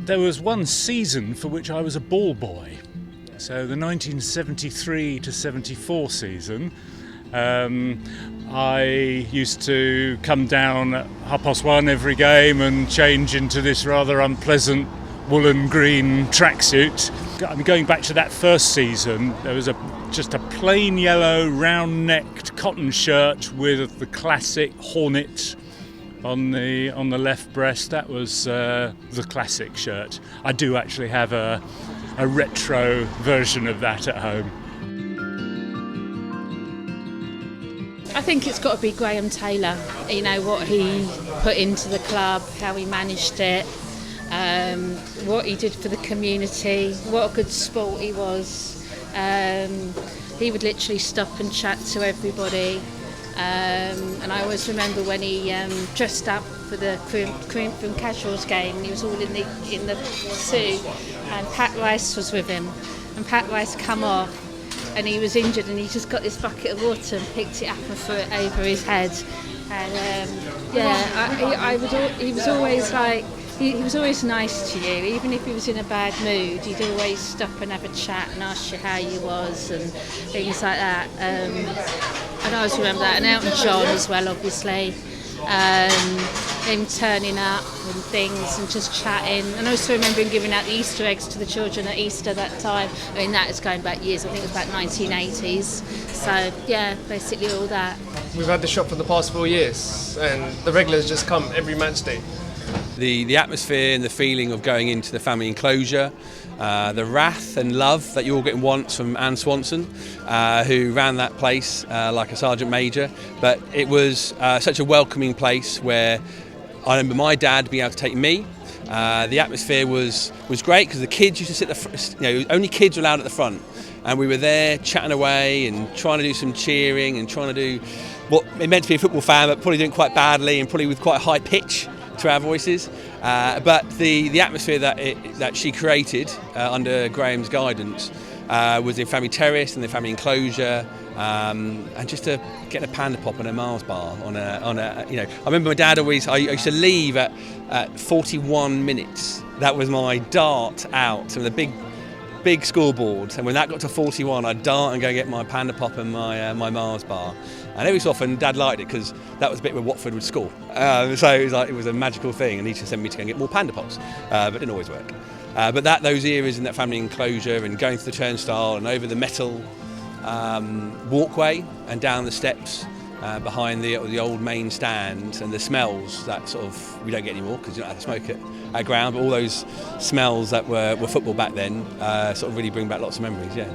There was one season for which I was a ball boy. So the 1973 to 74 season, I used to come down at 1:30 every game and change into this rather unpleasant woolen green tracksuit. I mean, going back to that first season, there was just a plain yellow round-necked cotton shirt with the classic Hornet on the left breast. That was the classic shirt. I do actually have a retro version of that at home. I think it's got to be Graham Taylor. You know, what he put into the club, how he managed it, what he did for the community, what a good sport he was. He would literally stop and chat to everybody. And I always remember when he dressed up for the Corinthian Casuals game. He was all in the suit, and Pat Rice was with him. And Pat Rice come off, and he was injured, and he just got this bucket of water and picked it up and threw it over his head. And he was always like. He was always nice to you, even if he was in a bad mood. He'd always stop and have a chat and ask you how you was and things like that. And I always remember that. And Elton John as well, obviously. Him turning up and things and just chatting. And I also remember him giving out the Easter eggs to the children at Easter that time. I mean, that is going back years. I think it was about 1980s. So, yeah, basically all that. We've had the shop for the past 4 years, and the regulars just come every match day. The atmosphere and the feeling of going into the family enclosure, the wrath and love that you all get once from Anne Swanson, who ran that place like a sergeant major. But it was such a welcoming place where I remember my dad being able to take me. The atmosphere was great because the kids used to sit only kids were allowed at the front, and we were there chatting away and trying to do some cheering and trying to do what it meant to be a football fan, but probably doing quite badly and probably with quite a high pitch to our voices, but the atmosphere that she created under Graham's guidance was the family terrace and the family enclosure, and just to get a panda pop and a Mars bar on a I remember my dad always. I used to leave at 41 minutes. That was my dart out from the big scoreboard, and when that got to 41, I'd dart and go get my panda pop and my Mars bar. And every so often, Dad liked it because that was a bit where Watford would score. So it was a magical thing, and he just sent me to go and get more panda pops, but it didn't always work. But those eras in that family enclosure and going through the turnstile and over the metal walkway and down the steps behind the old main stand, and the smells that sort of we don't get anymore because you don't have to smoke at ground, but all those smells that were football back then sort of really bring back lots of memories, yeah.